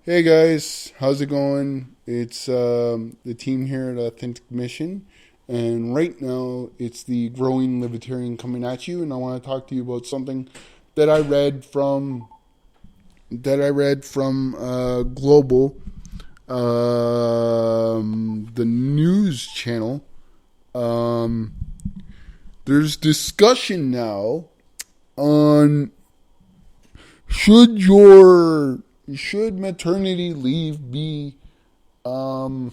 Hey guys, how's it going? It's the team here at Authentic Mission, and right now it's the growing libertarian coming at you, and I want to talk to you about something that I read from Global, the news channel. Um, there's discussion now on should your should maternity leave be um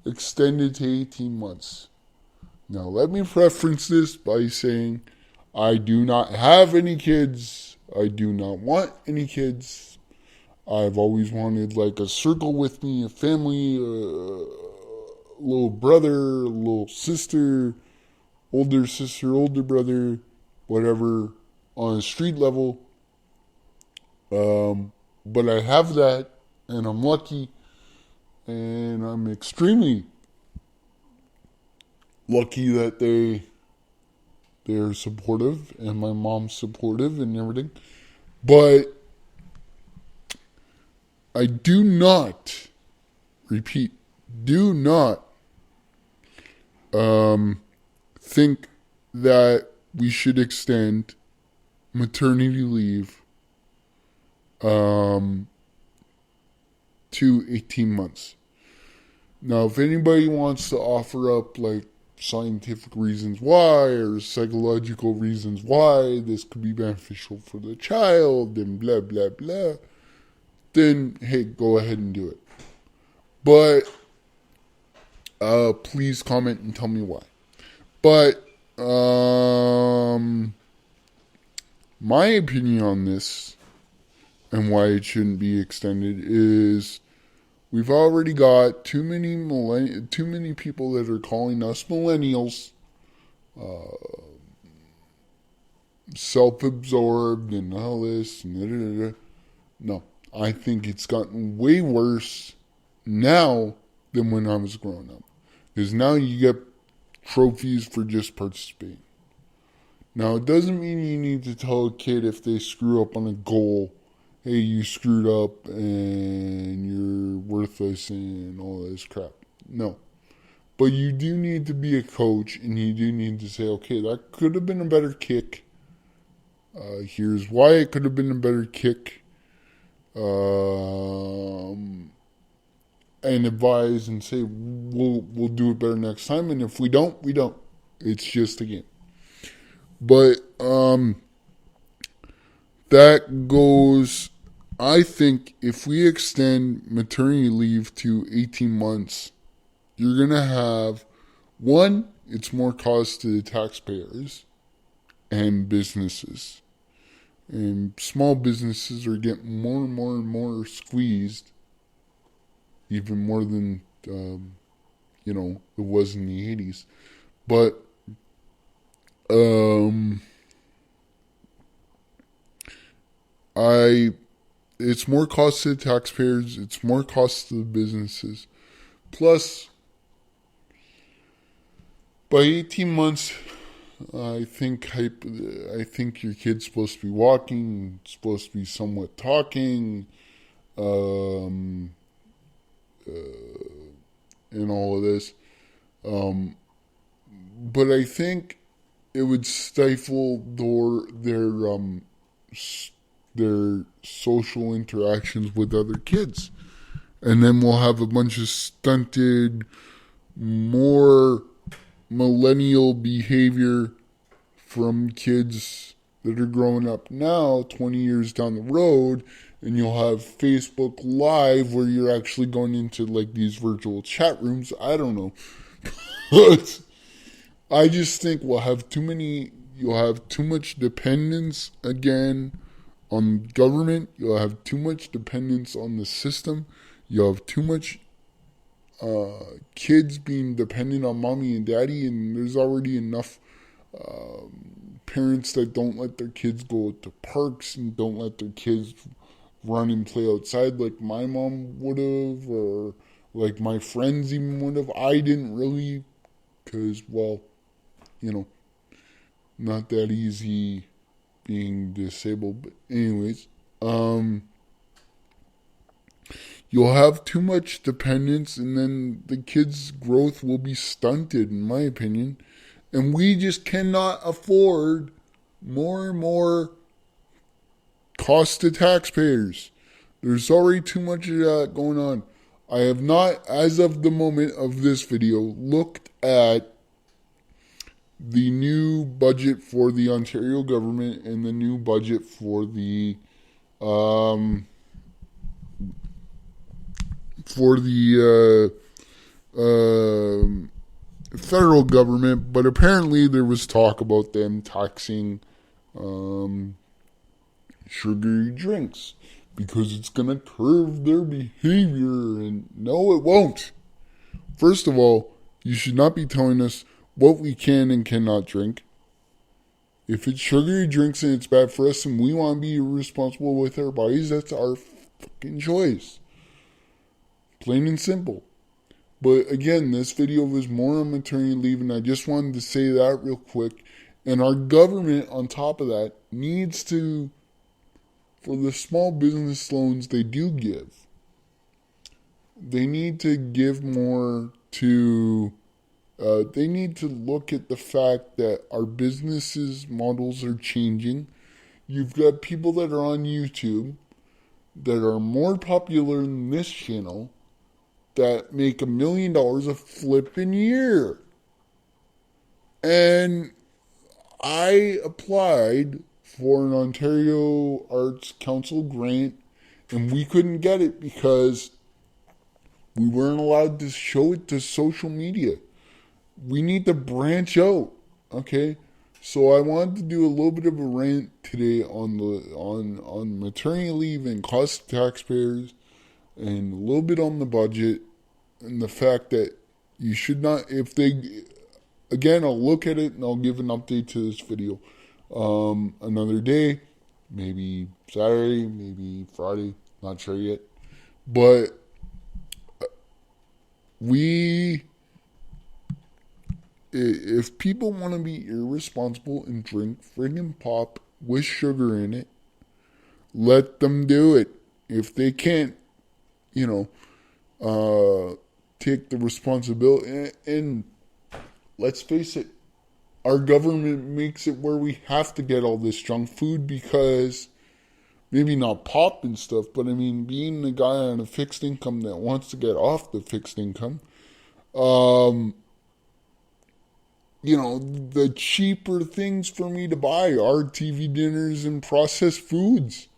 extended to 18 months. Now, let me preference this by saying I do not have any kids. I do not want any kids. I've always wanted like a circle with me, a family, a little brother, a little sister, older brother, whatever, on a street level. But I have that, and I'm lucky, and I'm extremely lucky that they're supportive and my mom's supportive and everything. But I do not, repeat, do not think that we should extend maternity leave um, to 18 months. Now, if anybody wants to offer up like scientific reasons why or psychological reasons why this could be beneficial for the child and blah, blah, blah, then hey, go ahead and do it. But please comment and tell me why. But my opinion on this and why it shouldn't be extended is we've already got too many people that are calling us millennials self-absorbed and all this and da, da, da. No, I think it's gotten way worse now than when I was growing up. Because now you get trophies for just participating. Now, it doesn't mean you need to tell a kid if they screw up on a goal, hey, you screwed up and you're worthless and all this crap. No. But you do need to be a coach and you do need to say, okay, that could have been a better kick. Here's why it could have been a better kick. And advise and say, we'll do it better next time. And if we don't, we don't. It's just a game. But that goes, I think if we extend maternity leave to 18 months, you're going to have, one, it's more cost to the taxpayers and businesses. And small businesses are getting more and more and more squeezed, even more than, it was in the 80s. But um, I it's more cost to the taxpayers, it's more cost to the businesses. Plus, by 18 months, I think your kid's supposed to be walking, supposed to be somewhat talking, um, and all of this. Um, but I think it would stifle their social interactions with other kids, and then we'll have a bunch of stunted, more millennial behavior from kids that are growing up now 20 years down the road, and you'll have Facebook Live where you're actually going into like these virtual chat rooms. I don't know. But I just think you'll have too much dependence again on government. You'll have too much dependence on the system. You'll have too much kids being dependent on mommy and daddy, and there's already enough parents that don't let their kids go to parks and don't let their kids run and play outside like my mom would have, or like my friends even would have. I didn't really, because, well, you know, not that easy being disabled. But anyways, You'll have too much dependence, and then the kids' growth will be stunted, in my opinion. And we just cannot afford more and more cost to taxpayers. There's already too much of that going on. I have not, as of the moment of this video, looked at the new budget for the Ontario government and the new budget for the federal government, but apparently there was talk about them taxing sugary drinks because it's going to curb their behavior, and no, it won't. First of all, you should not be telling us what we can and cannot drink. If it's sugary drinks and it's bad for us and we want to be responsible with our bodies, that's our fucking choice. Plain and simple. But again, this video was more on maternity leave, and I just wanted to say that real quick. And our government, on top of that, needs to, for the small business loans they do give, they need to give more to, they need to look at the fact that our businesses models are changing. You've got people that are on YouTube that are more popular than this channel that make $1 million a flipping year. And I applied for an Ontario Arts Council grant, and we couldn't get it because we weren't allowed to show it to social media. We need to branch out, okay? So I wanted to do a little bit of a rant today on maternity leave and cost to taxpayers, and a little bit on the budget, and the fact that you should not, if they, again, I'll look at it and I'll give an update to this video another day, maybe Saturday, maybe Friday, not sure yet. But if people want to be irresponsible and drink friggin' pop with sugar in it, let them do it. If they can't, take the responsibility, and let's face it, our government makes it where we have to get all this junk food because, maybe not pop and stuff, but I mean, being the guy on a fixed income that wants to get off the fixed income, the cheaper things for me to buy are TV dinners and processed foods.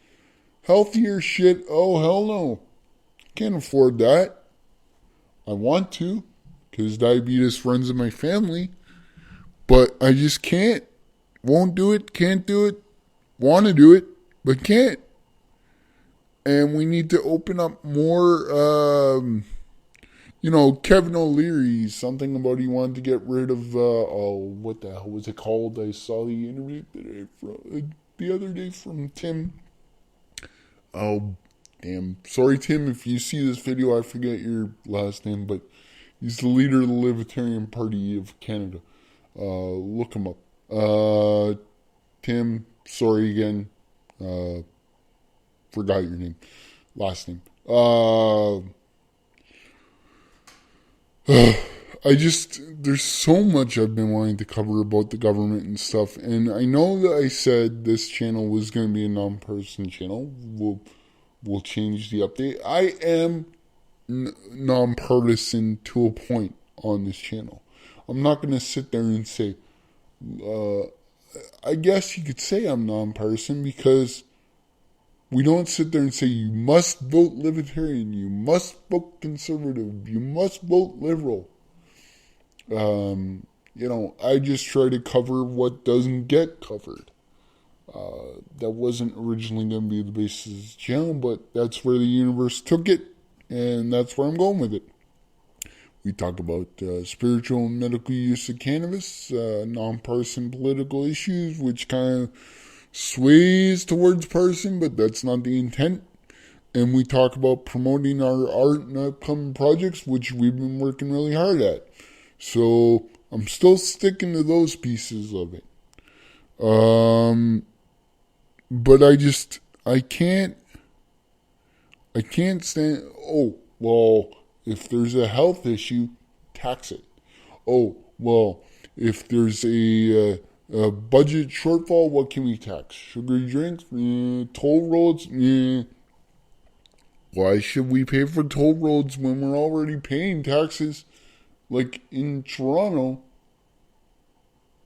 Healthier shit, oh hell no. Can't afford that. I want to, because diabetes runs in my family, but I just can't. Won't do it, can't do it, want to do it, but can't. And we need to open up more, Kevin O'Leary, something about he wanted to get rid of, what the hell was it called? I saw the interview the other day from Tim. Oh, damn. Sorry, Tim, if you see this video, I forget your last name, but he's the leader of the Libertarian Party of Canada. Look him up. Tim, sorry again. Forgot your name. Last name. There's so much I've been wanting to cover about the government and stuff, and I know that I said this channel was going to be a non-partisan channel. We'll change the update. I am non-partisan to a point on this channel. I'm not going to sit there and say, I guess you could say I'm non-partisan because we don't sit there and say you must vote libertarian, you must vote conservative, you must vote liberal. I just try to cover what doesn't get covered. That wasn't originally going to be the basis of this channel, but that's where the universe took it, and that's where I'm going with it. We talk about spiritual and medical use of cannabis, non-partisan political issues, which kind of sways towards partisan, but that's not the intent. And we talk about promoting our art and upcoming projects, which we've been working really hard at. So I'm still sticking to those pieces of it. But I I can't stand, oh, well, if there's a health issue, tax it. Oh, well, if there's a budget shortfall, what can we tax? Sugary drinks? Toll roads? Why should we pay for toll roads when we're already paying taxes, like in Toronto,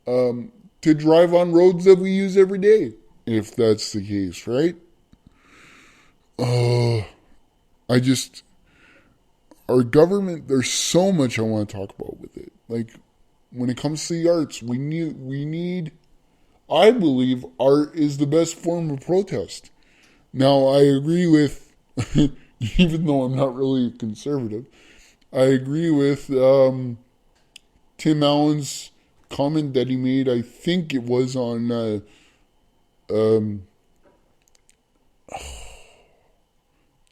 to drive on roads that we use every day? If that's the case, right? I just, our government, there's so much I want to talk about with it. Like, when it comes to the arts, we need, I believe art is the best form of protest. Now, I agree with, even though I'm not really a conservative, I agree with Tim Allen's comment that he made. I think it was on um,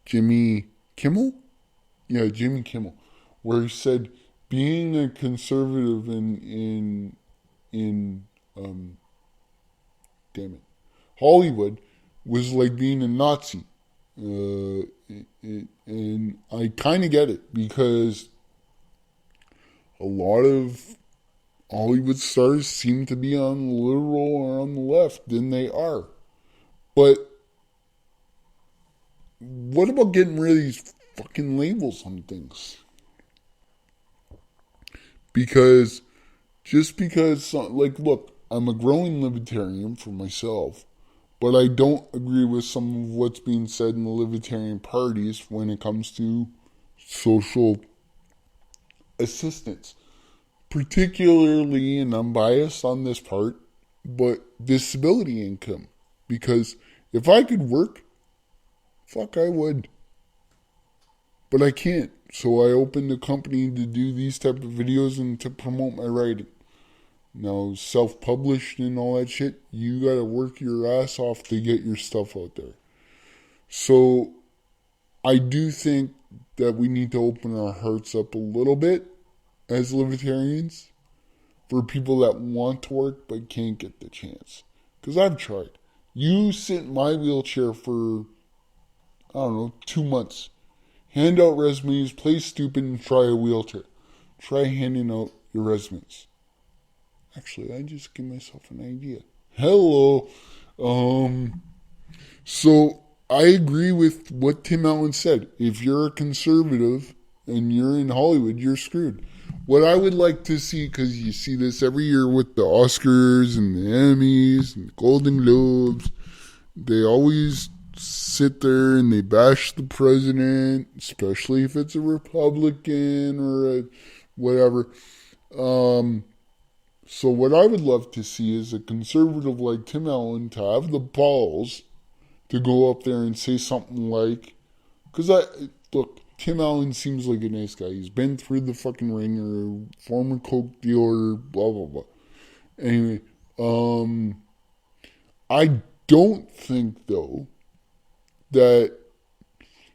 Jimmy Kimmel? Yeah, Jimmy Kimmel, where he said being a conservative in damn it, Hollywood was like being a Nazi. And I kind of get it because a lot of Hollywood stars seem to be on the liberal or on the left than they are. But what about getting rid of these fucking labels on things? Because just because, like, look, I'm a growing libertarian for myself, but I don't agree with some of what's being said in the libertarian parties when it comes to social assistance. Particularly, and I'm biased on this part, but disability income. Because if I could work, fuck, I would. But I can't. So I opened a company to do these type of videos and to promote my writing. Now, self-published and all that shit, you gotta work your ass off to get your stuff out there. So I do think that we need to open our hearts up a little bit as libertarians for people that want to work but can't get the chance. Because I've tried. You sit in my wheelchair for, I don't know, 2 months. Hand out resumes, play stupid, and try a wheelchair. Try handing out your resumes. Actually, I just give myself an idea. Hello. So I agree with what Tim Allen said. If you're a conservative and you're in Hollywood, you're screwed. What I would like to see, because you see this every year with the Oscars and the Emmys and the Golden Globes, they always sit there and they bash the president, especially if it's a Republican or a whatever. So what I would love to see is a conservative like Tim Allen to have the balls to go up there and say something like, because look, Tim Allen seems like a nice guy. He's been through the fucking ringer, former coke dealer, blah blah blah. Anyway, I don't think though that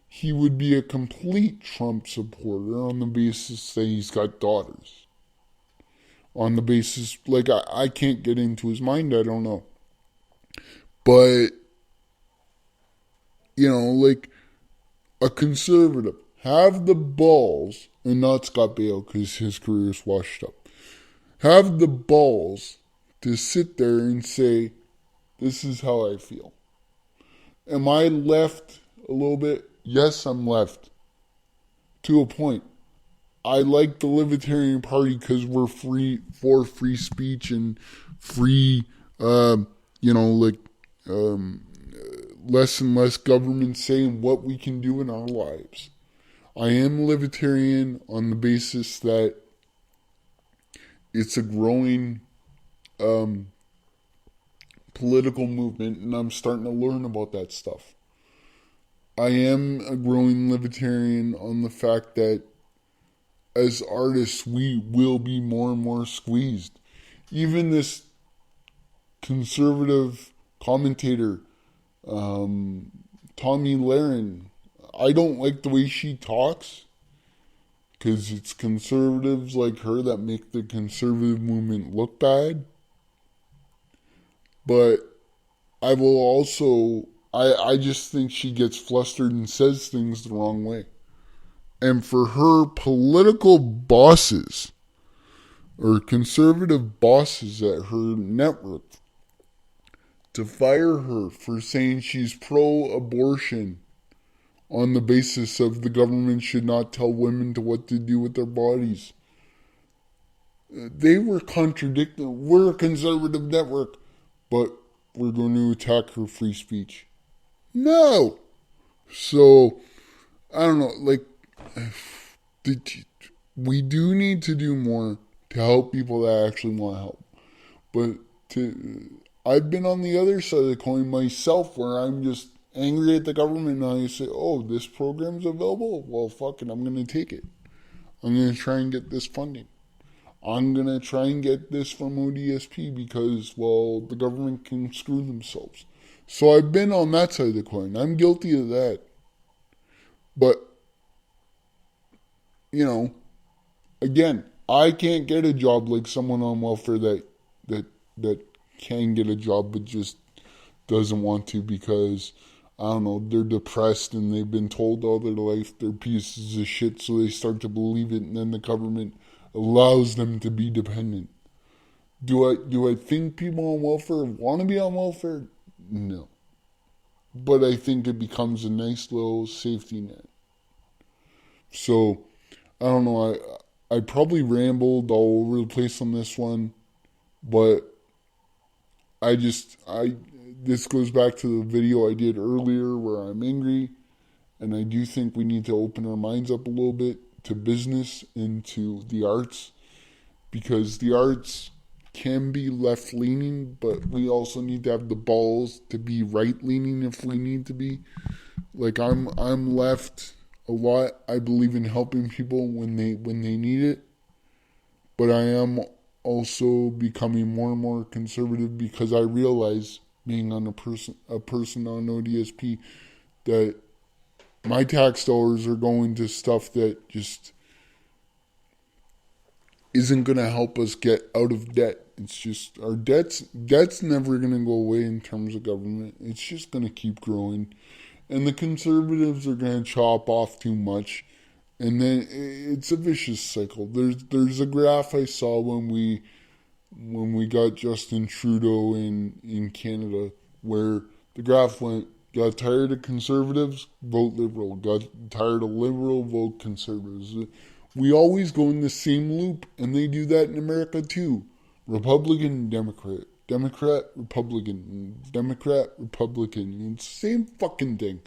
he would be a complete Trump supporter on the basis that he's got daughters. On the basis, like, I can't get into his mind, I don't know. But, you know, like, a conservative, have the balls, and not Scott Baio because his career is washed up, have the balls to sit there and say, this is how I feel. Am I left a little bit? Yes, I'm left. To a point. I like the Libertarian Party because we're for free speech and free, less and less government saying what we can do in our lives. I am libertarian on the basis that it's a growing political movement, and I'm starting to learn about that stuff. I am a growing libertarian on the fact that as artists, we will be more and more squeezed. Even this conservative commentator, Tommy Lahren, I don't like the way she talks because it's conservatives like her that make the conservative movement look bad. But I will also, I just think she gets flustered and says things the wrong way. And for her political bosses or conservative bosses at her network to fire her for saying she's pro-abortion on the basis of the government should not tell women to what to do with their bodies. They were contradicting. We're a conservative network, but we're going to attack her free speech. No. So, I don't know, like, we do need to do more to help people that actually want help. But I've been on the other side of the coin myself where I'm just angry at the government and I say, oh, this program's available? Well, fuck it, I'm going to take it. I'm going to try and get this funding. I'm going to try and get this from ODSP because, well, the government can screw themselves. So I've been on that side of the coin. I'm guilty of that. But, you know, again, I can't get a job like someone on welfare that can get a job but just doesn't want to because, I don't know, they're depressed and they've been told all their life they're pieces of shit, so they start to believe it, and then the government allows them to be dependent. Do I think people on welfare want to be on welfare? No. But I think it becomes a nice little safety net. So, I don't know, I probably rambled all over the place on this one, but this goes back to the video I did earlier where I'm angry, and I do think we need to open our minds up a little bit to business and to the arts, because the arts can be left leaning, but we also need to have the balls to be right leaning if we need to be. Like I'm left a lot. I believe in helping people when they need it, but I am also becoming more and more conservative because I realize, being on a person on ODSP, that my tax dollars are going to stuff that just isn't going to help us get out of debt. It's just our debt's never going to go away in terms of government. It's just going to keep growing, and the conservatives are going to chop off too much, and then it's a vicious cycle. There's a graph I saw when we got Justin Trudeau in Canada, where the graph went, got tired of conservatives, vote Liberal. Got tired of Liberal, vote Conservatives. We always go in the same loop, and they do that in America too. Republican, Democrat, Democrat, Republican, Democrat, Republican. It's the same fucking thing.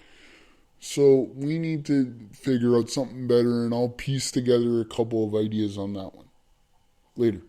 So we need to figure out something better, and I'll piece together a couple of ideas on that one. Later.